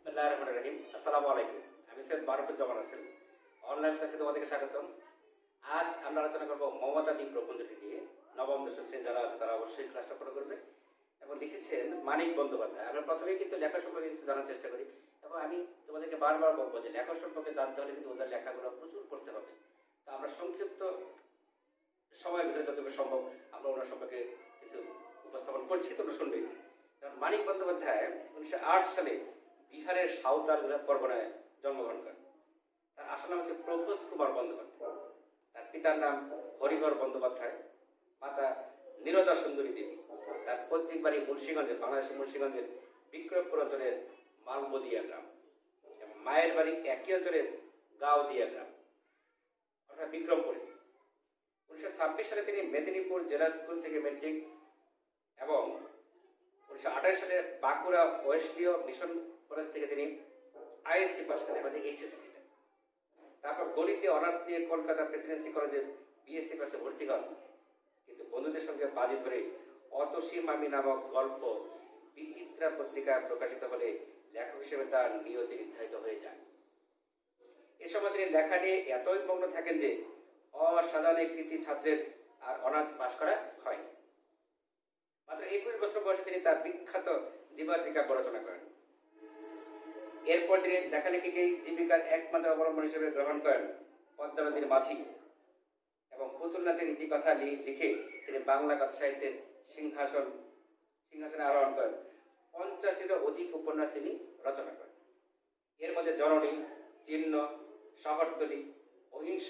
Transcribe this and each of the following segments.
বিসমিল্লাহির রহমানির রহিম। আসসালামু আলাইকুম। আমি সৈয়দ মারুফুজ্জামান আছেন। অনলাইন ক্লাসে তোমাদেরকে স্বাগতম। আজ আমরা আলোচনা করব মমতা দ্বীপ প্রবন্ধটি নিয়ে। নবম দশম শ্রেণী যারা আছে তারা অবশ্যই ক্লাসটা ফলো করবে। এবং লিখেছেন মানিক বন্দ্যোপাধ্যায়। আমরা প্রথমেই কিন্তু লেখা সম্পর্কে কিছু জানার চেষ্টা করি এবং আমি তোমাদেরকে বারবার বলবো যে লেখা সম্পর্কে জানতে হলে কিন্তু ওদের লেখাগুলো প্রচুর পড়তে হবে। তা আমরা সংক্ষিপ্ত সময়ের ভিতরে যতটুকু সম্ভব আমরা ওনার সম্পর্কে কিছু উপস্থাপন করছি, তোমরা শুনবে। কারণ মানিক বন্দ্যোপাধ্যায় 1908 সালে বিহারের সাঁওতাল পরগনায় জন্মগ্রহণ করেন। তার আসল নাম হচ্ছে প্রবোধ কুমার বন্দ্যোপাধ্যায়। তার পিতার নাম হরিহর বন্দ্যোপাধ্যায়, মাতা নীরদা সুন্দরী দেবী। তার পৈতৃক বাড়ি মুন্সিগঞ্জের, বাংলাদেশের মুন্সিগঞ্জের বিক্রমপুর অঞ্চলের মালবদিয়া গ্রাম এবং মায়ের বাড়ি একই অঞ্চলের গাওদিয়া গ্রাম অর্থাৎ বিক্রমপুরে। 1926 সালে তিনি মেদিনীপুর জেলা স্কুল থেকে মেট্রিক এবং 1928 সালে বাঁকুড়া ওয়েস্টলীয় মিশন কলেজ থেকে তিনি আইএসসি পাস করেন, এখন যে এইচএসসিটা। তারপর গণিতে অনার্স নিয়ে কলকাতা প্রেসিডেন্সি কলেজে বিএসসি পাশে ভর্তি হন। কিন্তু বন্ধুদের সঙ্গে বাজি ধরে অতসী মামি নামক গল্প বিচিত্রা পত্রিকায় প্রকাশিত হলে লেখক হিসেবে তার নিয়তি নির্ধারিত হয়ে যায়। এ সময় তিনি লেখা নিয়ে এতই মগ্ন থাকেন যে অসাধারণ কৃতি ছাত্রের আর অনার্স পাশ করা হয়নি। মাত্র 21 বছর বয়সে তিনি তার বিখ্যাত দ্বিমাত্রিকা রচনা করেন। এরপর তিনি লেখালেখিকেই জীবিকার একমাত্র অবলম্বন হিসেবে গ্রহণ করেন পদ্মা নদীর মাঝি এবং পুতুল নাচের ইতিকথা লিখে তিনি বাংলা কথা সাহিত্যের সিংহাসনে আরোহণ করেন। 50টিরও অধিক উপন্যাস তিনি রচনা করেন। এর মধ্যে জননী, চিহ্ন, শহরতলী, অহিংস,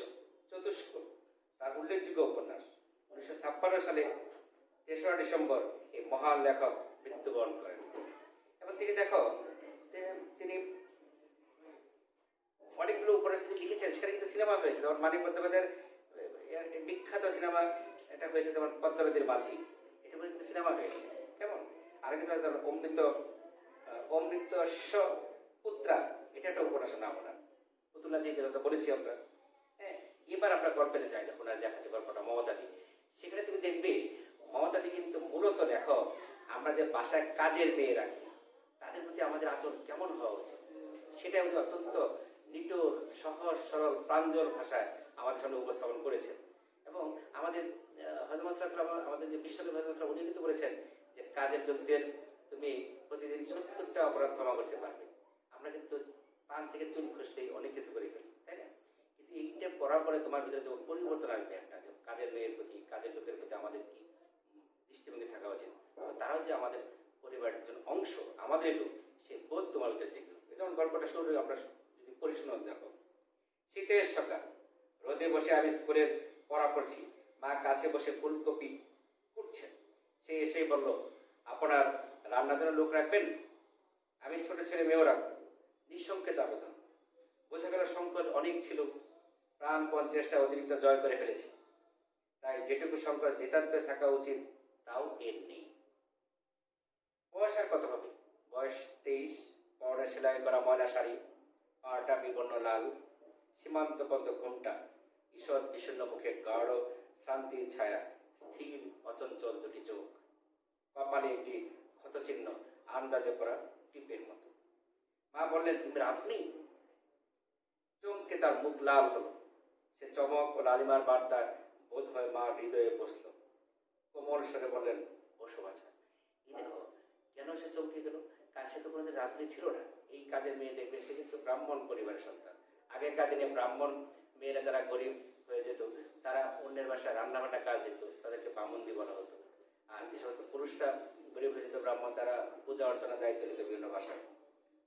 চতুষ্ক তার উল্লেখযোগ্য উপন্যাস। 1956 সালে 3রা ডিসেম্বর এই মহান লেখক মৃত্যুবরণ করেন। এবং তিনি দেখো যে তিনি অনেকগুলো উপন্যাস লিখেছেন, সেখানে কিন্তু সিনেমা হয়েছে। যেমন মানিক বন্দ্যোপাধ্যায়ের বিখ্যাত সিনেমা এটা হয়েছে, যেমন পদ্মা নদীর মাঝি, এটা কিন্তু সিনেমা হয়েছে। কেমন আর কিছু আছে, যেমন অমৃত পুত্রা, এটা একটা উপন্যাসের নাম। ওনার পুতুল নাচের কথা বলেছি আমরা। হ্যাঁ, এবার আমরা গল্পেতে চাই। দেখুন আর দেখাচ্ছে গল্পটা মমতাদি। সেখানে তুমি দেখবে মমতাদি কিন্তু মূলত লেখক আমরা যে বাসায় কাজের মেয়ে রাখি তাদের প্রতি আমাদের আচরণ কেমন হওয়া উচিত সেটা উনি অত্যন্ত নিটুর, সহজ সরল প্রাঞ্জল ভাষায় আমাদের সামনে উপস্থাপন করেছেন। এবং আমাদের আমাদের যে বিশ্বনবী হযরত উনি কিন্তু বলেছেন যে কাজের লোকদের তুমি প্রতিদিন 70টা অপরাধ ক্ষমা করতে পারবে। আমরা কিন্তু পান থেকে চুল খসলেই অনেক কিছু করে ফেলি, তাই না? কিন্তু এইটা পড়ার পরে তোমার ভিতরে তো পরিবর্তন আসবে একটা, যে কাজের মেয়ের প্রতি, কাজের লোকের প্রতি আমাদের কি দৃষ্টিভঙ্গি থাকা উচিত, তারাও যে আমাদের পরিবারের একজন অংশ, আমাদের লোক, সে বোধ তোমার ভিতরে জেগে উঠবে। যেমন গল্পটা শুরু আমরা যদি পরিশুনন দেখো। শীতের সকাল, রোদে বসে আমি স্কুলের পড়া পড়ছি, মা কাছে বসে ফুলকপি কুটছেন। সে এসেই বলল, আপনার রান্নার জন্য লোক রাখবেন? আমি ছোট ছেলে মেয়েও রাখবো। নিঃসংকোচ আবেদন। বোঝা গেল সংকোচ অনেক ছিল, প্রাণপণ চেষ্টা অতিরিক্ত জয় করে ফেলেছি। তাই যেটুকু সংকোচ নিতান্ত থাকা উচিত তাও এর নেই। বয়স আর কত হবে? বয়স 23। পরনে সেলাই করা ময়লা শাড়ি, পাটা বিবর্ণ লাল, সীমান্ত পর্যন্ত ঘোমটা, ঈষৎ বিষণ্ণ মুখে গাঢ় শ্রান্তির ছায়া, স্থির অচঞ্চল দুটি চোখ, কপালে একটি ক্ষতচিহ্ন আন্দাজে করা টিপের মতো। মা বললেন, তুমি রাঁধুনি? চমকে তার মুখ লাল হলো। সে চমক ও লালিমার বার্তা বোধ হয় মা হৃদয়ে বসল। কোমল স্বরে বললেন, বসো বাছা। এই দেখো কেন সে চমকে গেল, কার সে তো কোনোদিন রাঁধুনি ছিল না। এই কাজের মেয়ে দেখবে, সে কিন্তু ব্রাহ্মণ পরিবারের সন্তান। আগেকার দিনে ব্রাহ্মণ মেয়েরা যারা গরিব হয়ে যেত তারা অন্যের বাসায় রান্নাবান্না কাজ দিত, তাদেরকে বামুন্দি বলা হতো। আর যে সমস্ত পুরুষরা গরিব হয়ে যেত ব্রাহ্মণ, তারা পূজা অর্চনার দায়িত্ব নিত বিভিন্ন ভাষায়।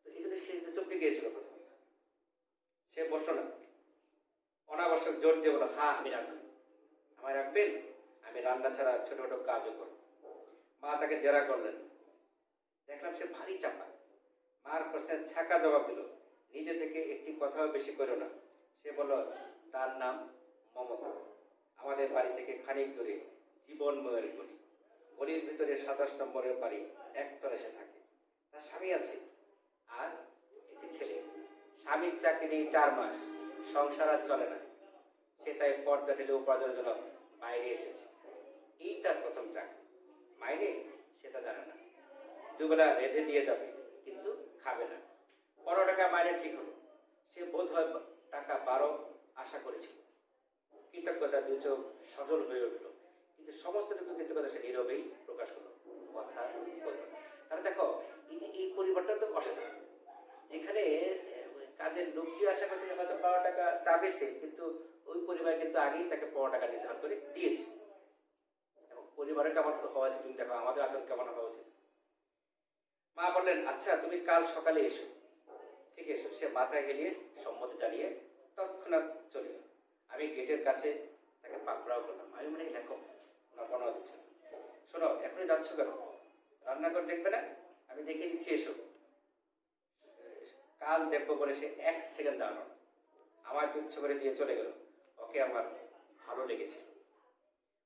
তো এই জন্য সে চমকে গিয়েছিল প্রথমে। সে বসল না, অনাবশ্যক জোর দিয়ে বলো, হ্যাঁ আমি রাঁধুনি, আমায় রাখবেন? আমি রান্না ছাড়া ছোট ছোট কাজও করব। মা তাকে জেরা করলেন। দেখলাম সে ভারী চাপা। মার প্রশ্নের ছাকা জবাব দিল, নিজে থেকে একটি কথাও বেশি করো না। সে বলল, তার নাম মমতা। আমাদের বাড়ি থেকে খানিক দূরে জীবনময়ের গলি, গলির ভিতরে 27 নম্বরের বাড়ি, একতলা সে থাকে। তার স্বামী আছে আর একটি ছেলে। স্বামীর চাকরি নেই 4 মাস, সংসার আর চলে না। সে তাই পর্দা ঠেলে উপার্জনের জন্য বাইরে এসেছে। এই তার প্রথম চাকরি। মাইনে সে তা জানে না। দুবেলা রেঁধে দিয়ে যাবে, কিন্তু খাবে না। 15 টাকা মাইনে ঠিক হলো। সে বোধ হয় টাকা 12 আশা করেছিল। কৃতজ্ঞতা দু চোখ সজল হয়ে উঠল, কিন্তু সমস্তটুকু কৃতজ্ঞতা সে নীরবেই প্রকাশ করলো, কথা বলল না। তাহলে দেখো, এই যে এই পরিবারটা তো অসাধারণ, যেখানে কাজের লোকটি আশা করছে যে হয়তো 12 টাকা চাবে সে, কিন্তু ওই পরিবার কিন্তু আগেই তাকে 15 টাকা নির্ধারণ করে দিয়েছে। এবং পরিবারের কেমন হওয়া উচিত তুমি দেখো, আমাদের আচরণ কেমন হওয়া উচিত। মা বললেন, আচ্ছা তুমি কাল সকালে এসো। ঠিক এসো। সে মাথা হেলিয়ে সম্মতি জানিয়ে তৎক্ষণাৎ চলে গেল। আমি গেটের কাছে তাকে পাকড়াও করলাম। আমি মনে লেখো না বর্ণনা দিচ্ছি, শোনো এখনই যাচ্ছ কেন? রান্নাঘর দেখবে না? আমি দেখিয়ে দিচ্ছি, এসো। কাল দেখবো বলে সে 1 সেকেন্ড দাঁড়ানো, আমার তুচ্ছ করে দিয়ে চলে গেল। ওকে আমার ভালো লেগেছিল।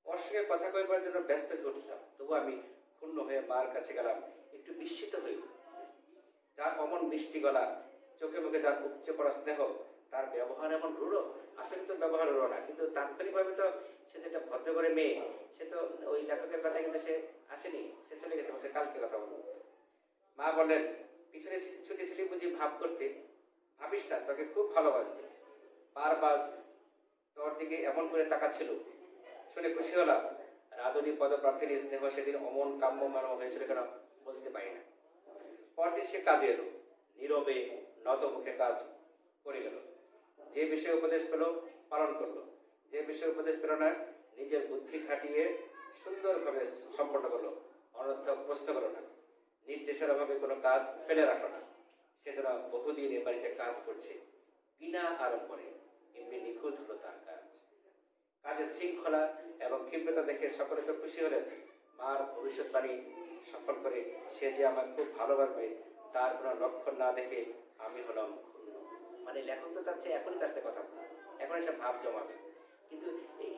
ওর সঙ্গে কথা কইবার জন্য ব্যস্ত হয়ে উঠলাম। তবু আমি ক্ষুণ্ণ হয়ে মার কাছে গেলাম, একটু বিস্মিত হয়ে। যার অমন মিষ্টি গলা, চোখে মুখে যার উপচে পড়া স্নেহ, তার ব্যবহার এমন রূঢ়। আসলে কিন্তু ব্যবহার রূঢ় না, কিন্তু তাৎক্ষণিকভাবে তো সে যেটা ভদ্র করে মেয়ে, সে তো ওই লেখকের কথা কিন্তু সে আসেনি, সে চলে গেছে, বলছে কালকে কথা বলবো। মা বললেন, পিছনে ছুটেছিলি বুঝি ভাব করতে? ভাবিস না, তোকে খুব ভালোবাসবে। বারবার তোর দিকে এমন করে তাকাচ্ছিল, শুনে খুশি হলাম। রাধুনী পদপ্রার্থীর স্নেহ সেদিন অমন কাম্য মানব হয়েছিল কেন বলতে পারি না। পরদিন সে কাজে এলো, নীরবে নত মুখে কাজ করে গেল। যে বিষয়ে উপদেশ পেল পালন করলো, যে বিষয়ে উপদেশ পেল না নিজের বুদ্ধি খাটিয়ে সুন্দরভাবে সম্পন্ন করলো। অনর্থক প্রশ্ন করলো না, নির্দেশের অভাবে কোনো কাজ ফেলে রাখলো না। সে যেন বহুদিন এ বাড়িতে কাজ করছে, বিনা আড়ম্বরে। এমনি নিখুঁত হলো তার কাজ। কাজের শৃঙ্খলা এবং ক্ষিপ্রতা দেখে সকলে তো খুশি হলেন। মার ভবিষ্যৎবাণী সফল করে সে যে আমাকে খুব ভালোবাসবে তার কোনো লক্ষণ না দেখে আমি হলাম ক্ষুণ্ণ। মানে লেখক তো চাচ্ছে এখনই তার সাথে কথা বলবে, এখন সে ভাব জমাবে, কিন্তু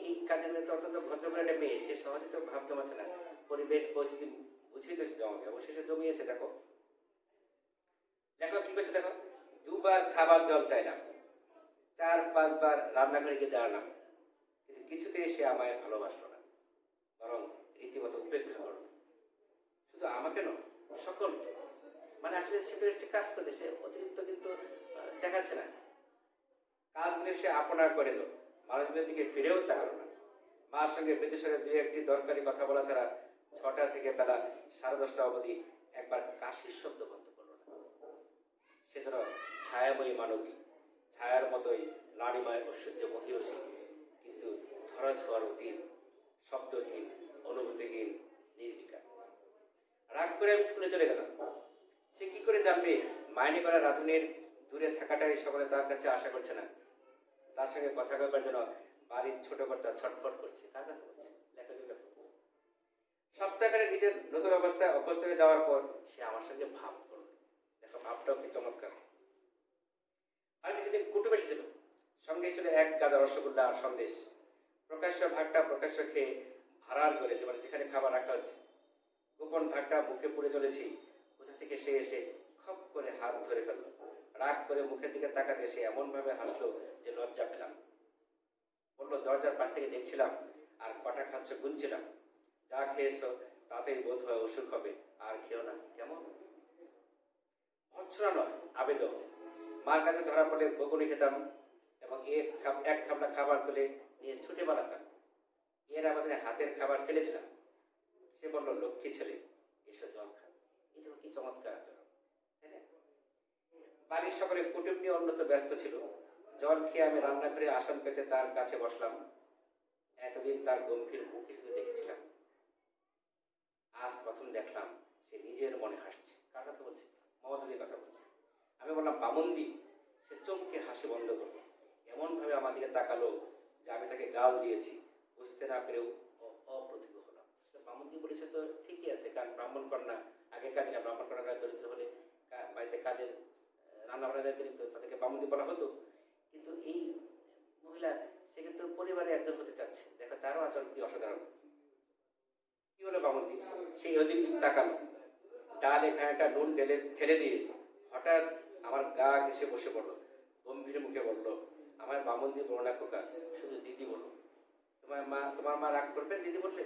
এই কাজের মেয়ে তো অত্যন্ত ভদ্র করে একটা মেয়ে, সে সহজে তো ভাব জমাচ্ছে না। পরিবেশ পরিস্থিতি বুঝেই তো সে জমাবে, অবশেষে জমিয়েছে। দেখো লেখক কি করছে, দেখো 2বার খাবার জল চাইলাম, 4-5 বার রান্নাঘরে গিয়ে দাঁড়ালাম, কিন্তু কিছুতেই সে আমায় ভালোবাসলো না, বরং রীতিমতো উপেক্ষা করল। শুধু আমাকে নয়, সকলকে। মানে আসলে সে তো এসছে কাজ করতে, সে অতিরিক্ত কিন্তু দেখাচ্ছে না। কাজগুলো সে আপনার করে এলো, মানুষগুলোর দিকে ফিরেও তাকালো না। মার সঙ্গে বিদেশের 2-1টি দরকারি কথা বলা ছাড়া 6টা থেকে বেলা 10:30 অবধি একবার কাশির শব্দ বন্ধ করলো না। সে যেন ছায়াময়ী মানবী, ছায়ার মতোই লাড়িমায় ঐশ্বর্য মহিয়সী, কিন্তু ধরা ছোঁয়ার অতীত, শব্দহীন, অনুভূতিহীন, নির্বিকার। রাগ করে আমি স্কুলে চলে গেলাম। সে কি করে জানবে মাইনে করা রাধুনির দূরে থাকাটাই সকলে তার কাছে আশা করছে না? তার সঙ্গে কথা কবার জন্য বাড়ির ছোট কর্তা ছটফট করছে। কার কথা বলছে? লেখকের কথা বলছে। সপ্তাহখানে নিজের নতুন অবস্থায় অভ্যস্ত হয়ে যাওয়ার পর সে আমার সঙ্গে ভাব করল। দেখো ভাবটাও কি চমৎকার। আর কিছুদিন কুটুম এসেছিল, সঙ্গে ছিল 1 গাদা রসগোল্লা আর সন্দেশ। প্রকাশ্য ভাগটা প্রকাশ্য খেয়ে ভাড়ার করে, মানে যেখানে খাবার রাখা হচ্ছে, গোপন ভাগটা মুখে পুড়ে চলেছি। কোথা থেকে সে এসে খপ করে হাত ধরে ফেললো। রাগ করে মুখের দিকে তাকাতে সে এমনভাবে হাসলো যে লজ্জা পেলাম। বললো, দরজার পাশ থেকে দেখছিলাম আর কটা খাচ্ছ গুনছিলাম। যা খেয়েছ তাতেই বোধ হয় অসুখ হবে, আর খেও না। কেমন ভৎসনা নয়, আবেদন। মার কাছে ধরা পড়লে বকুনি খেতাম এবং এক খাবলা খাবার তুলে নিয়ে ছুটে পালাতাম। এর আমাদের হাতের খাবার ফেলে দিলাম। সে বলল, লক্ষ্মী ছেলে, এসো জল খা। এটা কি চমৎকার আচরণ, তাই না? বাড়ির সকলে কুটুম নিয়ে অন্যত ব্যস্ত ছিল। জল খেয়ে আমি রান্নাঘরে আসন পেতে তার কাছে বসলাম। এতদিন তার গম্ভীর মুখে শুধু দেখেছিলাম, আজ প্রথম দেখলাম সে নিজের মনে হাসছে। কার কথা বলছে? মমতাদির কথা বলছে। আমি বললাম, বামন্দি। সে চমকে হাসি বন্ধ করলো, এমনভাবে আমার দিকে তাকালো যে আমি তাকে গাল দিয়েছি বুঝতে না পেরেও অপ্রতিভ হলাম। আসলে বামন্দি বলেছে তো ঠিকই আছে, কারণ ব্রাহ্মণ কন্যা, আগেকার দিনে ব্রাহ্মণ কন্যারা দরিদ্র হলে বাড়িতে কাজের রান্না বান্নার দায়িত্ব, তাদেরকে বামন্দি বলা হতো। কিন্তু এই মহিলা, সে কিন্তু পরিবারে একজন হতে চাচ্ছে। দেখো তারও আচরণ কি অসাধারণ। কি হলো বামন্দি? সেই ওদিক তাকালো, ডালে খানিকটা নুন ঠেলে দিয়ে হঠাৎ আমার গা ঘেসে বসে পড়লো। গম্ভীর মুখে বলল, আমার বামন্দি বলো না খোকা, শুধু দিদি বলো। তোমার মা রাগ করবেন দিদি বললে?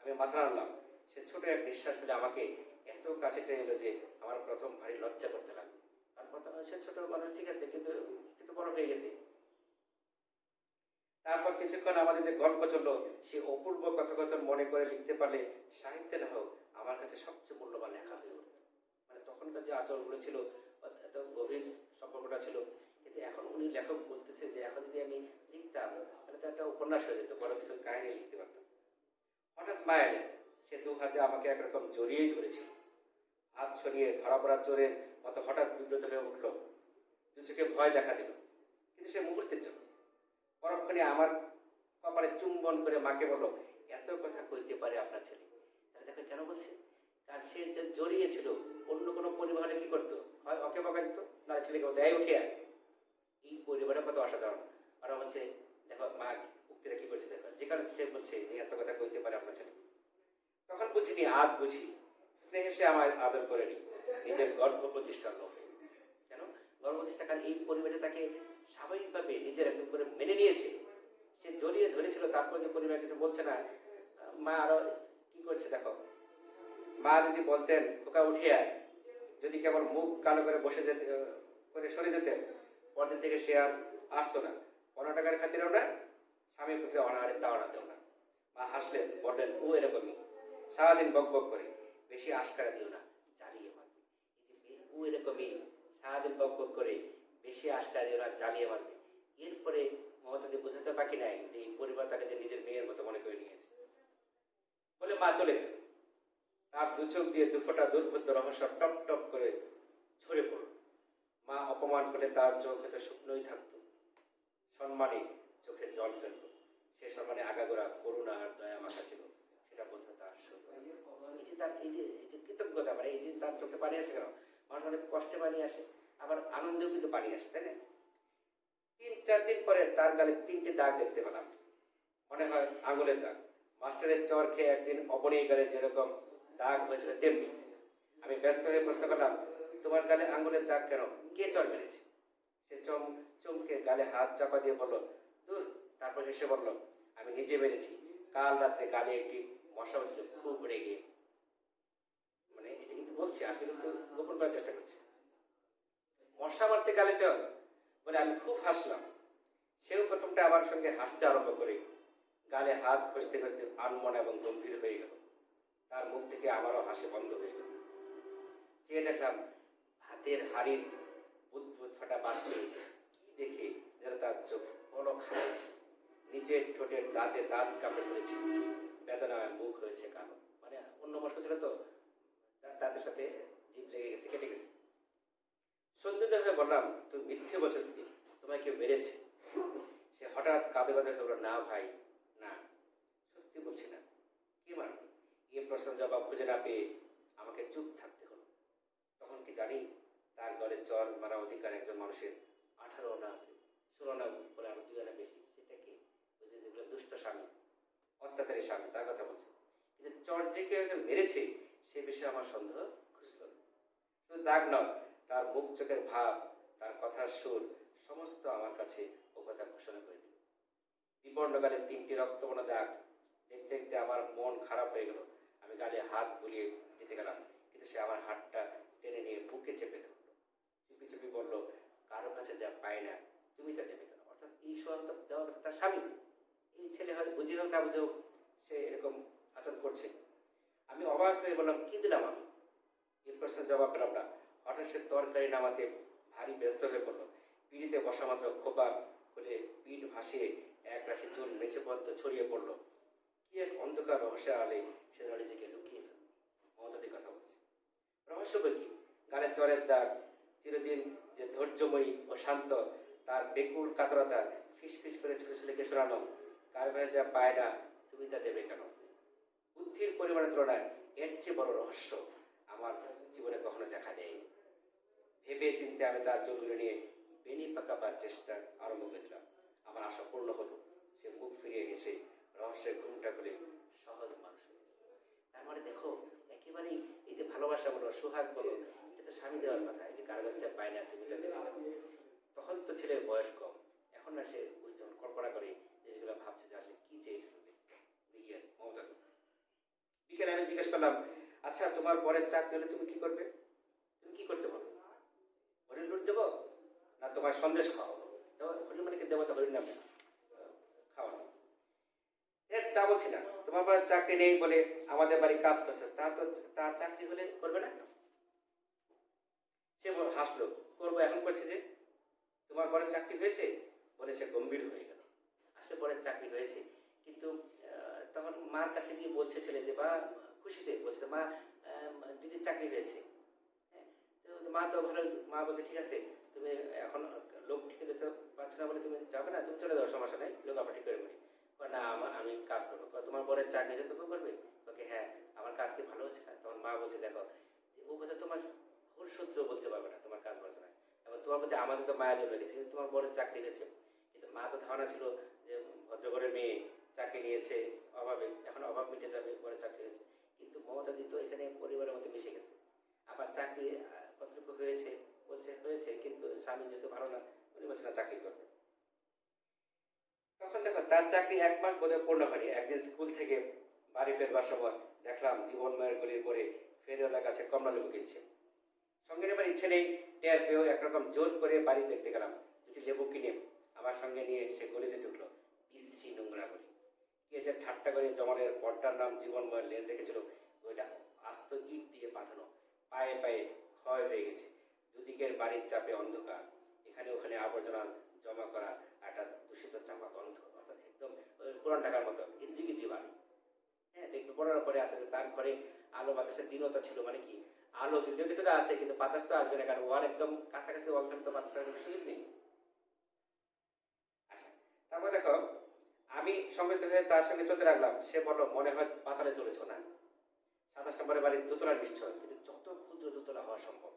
আমি মাথা নাড়লাম। সে ছোট এক নিঃশ্বাস ফেলে আমাকে এত কাছে টেনে এলো যে আমার প্রথম ভারী লজ্জা করতে লাগলো। তারপর মতো সে ছোট মানুষ ঠিক আছে, কিন্তু কিন্তু বড় হয়ে গেছে। তারপর কিছুক্ষণ আমাদের যে গল্প চললো, সে অপূর্ব কথোপকথন মনে করে লিখতে পারলে সাহিত্যে না হোক আমার কাছে সবচেয়ে মূল্যবান লেখা হয়ে উঠত। মানে তখনকার যে আচরণগুলো ছিল, এত গভীর সম্পর্কটা ছিল। কিন্তু এখন উনি লেখক বলতেছে যে এখন যদি আমি লিখতাম তাহলে তো একটা উপন্যাস হয়ে যেত, বড় কিছু কাহিনী লিখতে পারতাম। হঠাৎ মা এলেন, সে দু হাতে আমাকে একরকম জড়িয়েই ধরেছিল। হাত সরিয়ে ধরা পড়ার জোরের মতো হঠাৎ বিব্রত হয়ে উঠল, দু চোখে ভয় দেখা দিল, কিন্তু সে মুহূর্তের জন্য। পরক্ষণে আমার কপালে চুম্বন করে মাকে বলল, এত কথা কইতে পারে আপনার ছেলে। তাহলে দেখো কেন বলছে, কারণ সে যে জড়িয়েছিল, অন্য কোনো পরিবারে কি করতো, হয় ওকে বকা দিত, না ছেলেকে দেয় উঠে আয়। এই পরিবারের কত অসাধারণ। ওরা বলছে দেখো মা উক্তিরা কি করছে, দেখো যে কারণে সে বলছে যে এত কথা কইতে পারে আপনার ছেলে। তখন বুঝিনি, আজ বুঝি। স্নেহে সে আমায় আদর করেনি, নিজের গর্ভ প্রতিষ্ঠার লোভে। কেন গর্ভ প্রতিষ্ঠা? কারণ এই পরিবেশে তাকে স্বাভাবিকভাবে নিজের একজন করে মেনে নিয়েছে। সে জড়িয়ে ধরেছিল, তারপর যে পরিবার কিছু বলছে না। মা আরো কি করছে দেখো, মা যদি বলতেন খোকা উঠে আয়, যদি কেবল মুখ কালো করে বসে যেতে করে সরে যেতেন, পরদিন থেকে সে আর আসতো না। 15 টাকার খাতিরেও না, স্বামী পুত্রে অনাহারে তাওয়ানাতেও না। মা হাসলেন, বললেন ও এরকমই, সারাদিন বক বক করে, বেশি আশকারা দিও না, জ্বালিয়ে মারবে। এই যে ও এরকমই, সারাদিন বক বক করে, বেশি আশকারা দিও না, জ্বালিয়ে মারবে। এরপরে মমতাকে বোঝাতে বাকি নাই যে এই পরিবার তাকে যে নিজের মেয়ের মতো মনে করে নিয়েছে। বলে মা চলে গেল। তার দু চোখ দিয়ে দুফোটা দুর্ভুত রহস্য টপ টপ করে ঝরে পড়ল। মা অপমান করলে তার চোখ হয়তো শুকনোই থাকতো, সম্মানে চোখে জল ফেললো। সে সম্মানে আগাগোড়া করুণা আর দয়া মাখা ছিল, সেটা বোধ হয় তার সুখ। এই যে তার এই যে কৃতজ্ঞতা, মানে এই যে তার চোখে পানি আসে কেন, মানুষ অনেক কষ্টে পানি আসে, আবার আনন্দেও কিন্তু পানি আসে, তাই না? 3-4 দিন পরে তার গালে 3টে দাগ দেখতে পেলাম, মনে হয় আঙুলের দাগ। মাস্টারের চর খেয়ে একদিন অবনীর গালে যেরকম দাগ হয়েছিল তেমনি। আমি ব্যস্ত হয়ে প্রশ্ন করলাম, তোমার গালে আঙুলের দাগ কেন, কে চর মেরেছে? সে চমকে গালে হাত চাপা দিয়ে বলল, দূর। তারপর হেসে বলল, আমি নিজে মেরেছি। কাল রাত্রে গালে একটি মশা হয়েছিল, খুব রেগে। মানে এটা কিন্তু বলছে, আসলে কিন্তু গোপন করার চেষ্টা করছে। মশা মারতে গালে চর বলে আমি খুব হাসলাম। সেও প্রথমটা আমার সঙ্গে হাসতে আরম্ভ করে গালে হাত ঘষতে ঘষতে আনমনা এবং গম্ভীর হয়ে গেল। তার মুখ থেকে আমারও হাসি বন্ধ হয়ে গেল। চেয়ে দেখলাম হাতের হাড়ির বুদবুদ ফাটা বাষ্পে কি দেখে যেন তার চোখ পলক হারিয়েছে, নিচের ঠোঁটের দাঁতে দাঁত কামড়ে ধরেছে, বেদনায় মুখ হয়েছে কালো। মানে অন্য মশা ছিল তো, দাঁতের সাথে জিভ লেগে গেছে, কেটে গেছে। সন্দিগ্ধ হয়ে বললাম, তুমি মিথ্যে বলছো দিদি, তোমায় কেউ মেরেছে? সে হঠাৎ কাঁদে কাঁদে হয়ে বলল, না ভাই না, সত্যি বলছি না। কি মারল? এ প্রশ্নের জবাব খুঁজে না পেয়ে আমাকে চুপ থাকতে হলো। তখন কি জানি তার গলে চর মারা অধিকার একজন মানুষের 18 আনা আছে, 16 আনা বলে আরো 2 আনা বেশি। সেটাকে ওই যে যেগুলো দুষ্ট স্বামী, অত্যাচারী স্বামী, তার কথা বলছে। কিন্তু চর যে কেউ একজন মেরেছে সে বিষয়ে আমার সন্দেহ খুঁজল। শুধু দাগ নয়, তার মুখ চোখের ভাব, তার কথার সুর, সমস্ত আমার কাছে ও কথা ঘোষণা করে দিল। বিবর্ণ গালে 3টি রক্তবর্ণ দাগ দেখতে দেখতে আমার মন খারাপ হয়ে গেল। আমি গালে হাত বুলিয়ে দিতে গেলাম, কিন্তু সে আমার হাতটা টেনে নিয়ে বুকে চেপে ধরল। চুপি চুপি বলল, কারো কাছে যা পায় না তুমি তা দেবে কেন? অর্থাৎ এই সোয়াল তো দেওয়ার কথা তার স্বামী। এই ছেলে হয়তো বুঝে হোক না বুঝে হোক সে এরকম আচরণ করছে। আমি অবাক হয়ে বললাম, কি দিলাম আমি? এই প্রশ্নের জবাব পেলাম না। হঠাৎ সে তরকারি নামাতে ভারী ব্যস্ত হয়ে পড়ল। পিড়িতে বসা মাত্র খোপা খুলে পিঠ ভাসিয়ে এক রাশি চুল মেঝে পর্যন্ত ছড়িয়ে পড়ল। কি এক অন্ধকার রহস্যের আলে সে নিজেকে লুকিয়ে ফেলল। মমতাদির কথা বলছে। রহস্য বই কি? গালের চরের দাগ, চিরদিন যে ধৈর্যময়ী ও শান্ত, তার বেকুল কাতরতা, ফিস ফিস করে ছোট ছেলেকে শোনানো, কার ভাই যা পায় না তুমি তা দেবে কেন? বুদ্ধির পরিমাণের তুলনায় এর চেয়ে বড় রহস্য আমার জীবনে কখনো দেখা দেয়নি। ভেবে চিন্তে আমি তার চোখগুলো নিয়ে বেনি পাকাবার চেষ্টা আরম্ভ করে দিলাম। আমার আশা পূর্ণ হলো। সে মুখ ফিরিয়ে হেসে রহস্যের ঘুমটা খুলে সহজ মানুষ। তার মানে দেখো, একেবারেই এই যে ভালোবাসা বলো, সোহাগ বলো, এটা তো স্বামী দেওয়ার কথা। এই যে কারো কাছে পায় না তুমি তা দেবে কেন? তখন তো ছেলের বয়স কম, এখন না সে ওই যখন কল্পনা করে জিনিসগুলো ভাবছে যে আসলে কি চেয়েছিল মমতা। বিকেলে আমি জিজ্ঞেস করলাম, আচ্ছা তোমার পরের চাকরি হলে তুমি কি করবে? তুমি কি করতে পারো? ঘরে লুট দেবো? তোমার সন্দেশ খাওয়াবো, হরিমণিকে দেবতা হরিনাম খাওয়ানো। তা বলছি না, তোমার বাড়ির চাকরি নেই বলে আমাদের বাড়ি কাজ করছো, তার চাকরি হলে করবে না? সে হাসলো, করবো, এখন করছে যে। তোমার বরের চাকরি হয়েছে বলে সে গম্ভীর হয়ে গেল। আসলে বরের চাকরি হয়েছে, কিন্তু তখন মার কাছে গিয়ে বলছে ছেলে যে, বা খুশিতে বলছে, মা দিদির চাকরি হয়েছে। হ্যাঁ, তো মা তো ভালো, মা বলছে ঠিক আছে, তুমি এখন লোক ঠিক দিতে পারছো না বলে তুমি যাবে না, তুমি চলে যাও, সমস্যা নেই, লোক আবার ঠিক করে বলি। না, আমি কাজ করবো। তোমার বরের চাকরি হয়েছে, তুমি করবে? ওকে হ্যাঁ, আমার কাজ কি ভালো হচ্ছে না? তখন মা বলছে, দেখো যে ও কথা তোমার ঘোর শত্রু বলতে পারবে না, তোমার কাজ বলছে না। এবং তোমার প্রতি আমাদের তো মায়া জন্মে গেছে, কিন্তু তোমার বরের চাকরি হয়েছে। কিন্তু মা তো ধারণা ছিল যে ভদ্রঘরের মেয়ে চাকরি নিয়েছে অভাবে, এখন অভাব মিটে যাবে, বরের চাকরি হয়েছে। কিন্তু মমতা দি তো এখানে পরিবারের মধ্যে মিশে গেছে। আবার চাকরি কতটুকু হয়েছে বলছে হয়েছে, কিন্তু স্বামী যেহেতু ভালো না, উনি বলছে না চাকরি করবে। তখন দেখো তার চাকরি 1 মাস বোধহয় পূর্ণ হয়নি। একদিন স্কুল থেকে বাড়ি ফেরবার সময় দেখলাম জীবনময়ের গলির করে ফেরিওয়ালার কাছে কমলা লেবু কিনছে। সঙ্গে নেবার ইচ্ছে নেই, টের পেয়েও একরকম জোর করে বাড়ি দেখতে গেলাম। দুটি লেবু কিনে আমার সঙ্গে নিয়ে সে গলিতে ঢুকলো। বিশ্রী নোংরা গলি, কে যে ঠাট্টা করে জমানের পর্দার নাম জীবনময়ের লেন রেখেছিল, ওইটা আস্ত ইট দিয়ে বাঁধানো, পায়ে পায়ে ক্ষয় হয়ে গেছে। দুদিকের বাড়ির চাপে অন্ধকার, এখানে ওখানে আবর্জনা জমা করা একটা দূষিত চাপা গন্ধ, অর্থাৎ একদম পুরান ঢাকার মতো গিঞ্জি গিঞ্জি বাড়ি। হ্যাঁ, দেখবে পড়ার পরে আসে তার ঘরে আলো বাতাসের দীনতা ছিল, মানে কি আলো যদিও কিছুটা আসে, কিন্তু বাতাস তো আসবে না, কারণ ওয়াল একদম কাছাকাছি, ওয়াল তো বাতাস আসবে সুযোগ নেই। আচ্ছা, তারপর দেখো আমি সম্মিলিত হয়ে তার সঙ্গে চলতে লাগলাম। সে বলল, মনে হয় পাতালে চলেছ না? 27 নম্বরের বাড়ির দোতলা নিশ্চয়, কিন্তু যত ক্ষুদ্র দোতলা হওয়া সম্ভব।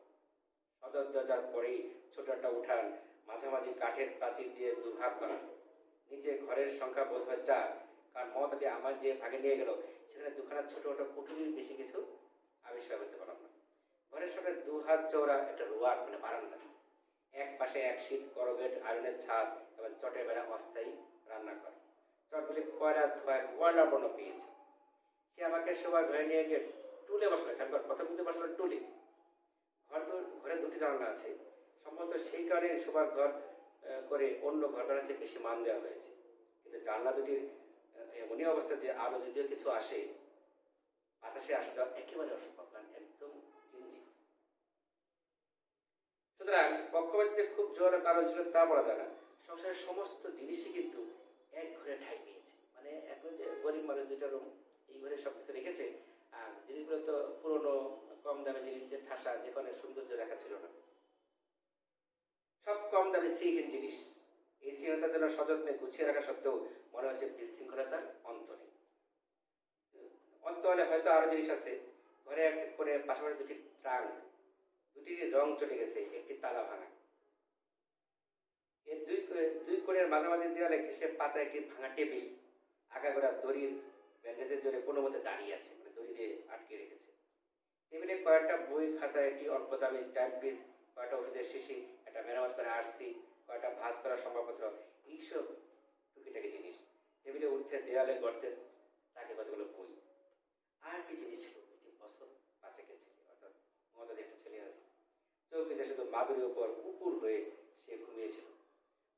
সদর দরজার পরেই ছোট একটা উঠান, মাঝামাঝি কাঠের প্রাচীর দিয়ে দুভাগ করা। নিচে ঘরের সংখ্যা বোধ হয় 4, কারণ মমতাকে আমার যে ভাগে নিয়ে গেল সেখানে দুখানা ছোট ছোট কুঠুরির বেশি কিছু আবিষ্কার করতে পারলাম না। ঘরের সঙ্গে 2 হাত চওড়া একটা রোয়াক, মানে বারান্দা, এক পাশে 1 শীট করগেট আয়রনের ছাদ এবং চটের বেড়া অস্থায়ী রান্নাঘর। চটগুলি কয়লা ধোয়া কয়লা বর্ণ পেয়েছে। সে আমাকে সবার ঘরে নিয়ে গিয়ে টুলে বসলো। খেয়াল কর, প্রথম কিন্তু বসলো টুলে। ঘরে 2টি জানালা আছে, সম্ভবত সেই কারণে শোবার ঘর করে অন্য ঘর বানাচ্ছে বেশি মান দেওয়া হয়েছে। কিন্তু জানলা দুটির এমনই অবস্থা যে আলো যদিও কিছু আসে, বাতাসে আসা যাওয়া একেবারে অসম্ভব, কারণ একদম কিঞ্জি। সুতরাং পক্ষপাতি যে খুব জোর কারণ ছিল তা বলা যায় না। সংসারের সমস্ত জিনিসই কিন্তু এক ঘরে ঠাঁই পেয়েছে। মানে এখন যে গরিব মানুষ 2টা রুম, এই ঘরে সব কিছু রেখেছে, আর জিনিসগুলো তো পুরোনো কম দামে জিনিস, যে ঠাসা, যেখানে সৌন্দর্য দেখাচ্ছিল না, সব কম দামে শ্রীহীন জিনিস। এই শ্রীহীনতার জন্য সযত্নে গুছিয়ে রাখা সত্ত্বেও মনে হচ্ছে বিশৃঙ্খলতার অন্ত নেই। অন্ত হলে হয়তো আরো জিনিস আছে। ঘরে একটা করে পাশাপাশি 2টি ট্রাঙ্ক, 2টির রং চটে গেছে, একটি তালা ভাঙা। এর দুই কোণের মাঝামাঝি দেওয়ালে ঘেঁষে পাতা একটি ভাঙা টেবিল, আগাগোড়া দড়ির ব্যান্ডেজের জোরে কোনো মতে দাঁড়িয়ে আছে, মানে দড়ি দিয়ে আটকে রেখেছে। টেবিলে কয়েকটা বই খাতা, একটি অল্প দামি টাইম পিস, কয়েকটা ওষুধের শিশি, একটা মেরামত করা আরসি, কয়েকটা ভাঁজ করা সংবাদপত্র, এইসব টুকিটাকি জিনিস। টেবিলে উঠতে দেয়ালে গর্তে তাকে কতগুলো বই। আর কি জিনিস ছিল, একটি বছর 5-এর ছেলে, অর্থাৎ মমতাদের একটা ছেলে আছে। চৌকিতে শুধু মাদুরের উপর উপুর হয়ে সে ঘুমিয়েছিল।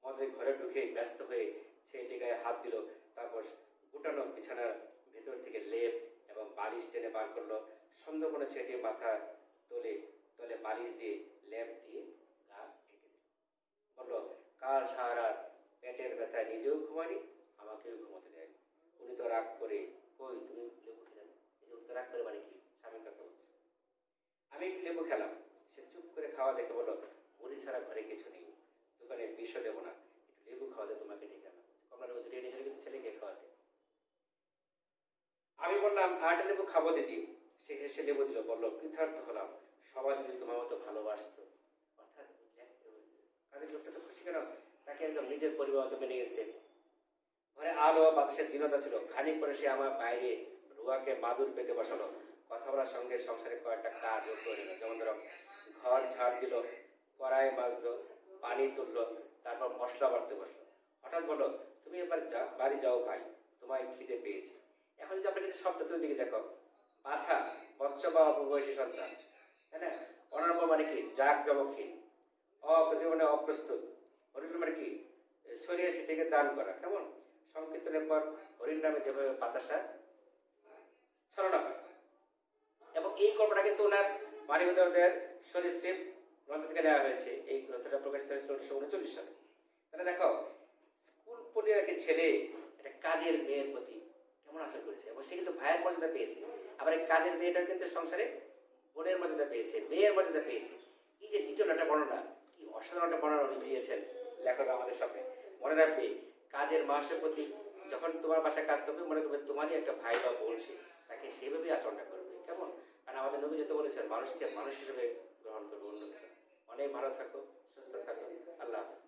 মমতাদের ঘরে ঢুকে ব্যস্ত হয়ে ছেলেটি গায়ে হাত দিল, তারপর গোটানো বিছানার ভেতর থেকে লেপ এবং বালিশ টেনে বার করলো। সন্দেহপূর্ণ ছেলেটি মাথা তোলে তলে বালিশ দিয়ে লেপ দিয়ে গা ঢেকে দিল। বলল, কাল সারা রাত পেটের ব্যথায় নিজেও ঘুমানি, আমাকেও ঘুমোতে দেয়। উনি তো রাগ করে, কই তুমি লেবু খেলেন? এই যে রাগ করে মানে কি, স্বামীর কথা বলছে। আমি একটু লেবু খেলাম। সে চুপ করে খাওয়া দেখে বলল, মুড়ি ছাড়া ঘরে কিছু নেই, দোকানে বিষও দেবো না, একটু লেবু খাওয়াতে তোমাকে ডেকে আনলাম। কমলা লেবু 2টি এনেছিল, কিন্তু ছেলেকে খাওয়াতে। আমি বললাম, 8 লেবু খাবো দিদি। সে হেসে লেবু দিল, বলল, কৃতার্থ হলাম, সবাই যদি তোমার মতো ভালোবাসতো। অর্থাৎ কাজের লোকটা তো খুশি, কেন তাকে একদম নিজের পরিবার মতো মেনে গেছে। ঘরে আলো বাতাসের দীনতা ছিল। খানিক পরে সে আমার বাইরে রুয়াকে মাদুর পেতে বসালো। কথা বলার সঙ্গে সংসারে কয়েকটা কাজ যোগ করে নিল। যেমন ধরো, ঘর ঝাড় দিল, কড়াই মাজলো, পানি তুললো, তারপর মশলা বাড়তে বসলো। হঠাৎ বললো, তুমি এবার বাড়ি যাও ভাই, তোমায় খিদে পেয়েছে। এখন যদি আপনার কিছু শব্দ তুমি দিকে দেখো, বাছা, বৎস বা অপবয়সী সন্তান, তাই না? অনর্ব মানে কি, জাক জমকহীন, অপ্রতিভ মানে অপ্রস্তুত, হরিণ মানে কি? ছড়িয়ে ছিটিয়ে দান করা। কেমন? সংকীর্তনের পর হরিণ নামে যেভাবে বাতাসা ছড়ানো হয়। এবং এই গল্পটা কিন্তু ওনার মানবদেবদের সরীসৃপ গ্রন্থ থেকে নেওয়া হয়েছে। এই গ্রন্থটা প্রকাশিত হয়েছিল 1939 সালে। তাহলে দেখো, স্কুল পড়িয়া একটি ছেলে একটা কাজের মেয়ের প্রতি কেমন আচরণ করেছে, এবং সে কিন্তু ভাইয়ের মর্যাদা পেয়েছে। আবার এই কাজের মেয়েটার কিন্তু সংসারে বোনের মর্যাদা পেয়েছে, মেয়ের মর্যাদা পেয়েছে। এই যে লিটল একটা বর্ণনা, কি অসাধারণ একটা বর্ণনা উনি দিয়েছেন লেখক আমাদের সামনে। মনে রাখবে, কাজের মানুষের প্রতি যখন তোমার বাসায় কাজ করবে, মনে করবে তোমারই একটা ভাই বা বোন, সে তাকে সেভাবেই আচরণটা করবে। কেমন? কারণ আমাদের নবী যেতে বলেছেন, মানুষকে মানুষ হিসেবে গ্রহণ করবে, অন্য কিছু। অনেক ভালো থাকো, সুস্থ থাকো, আল্লাহ হাফেজ।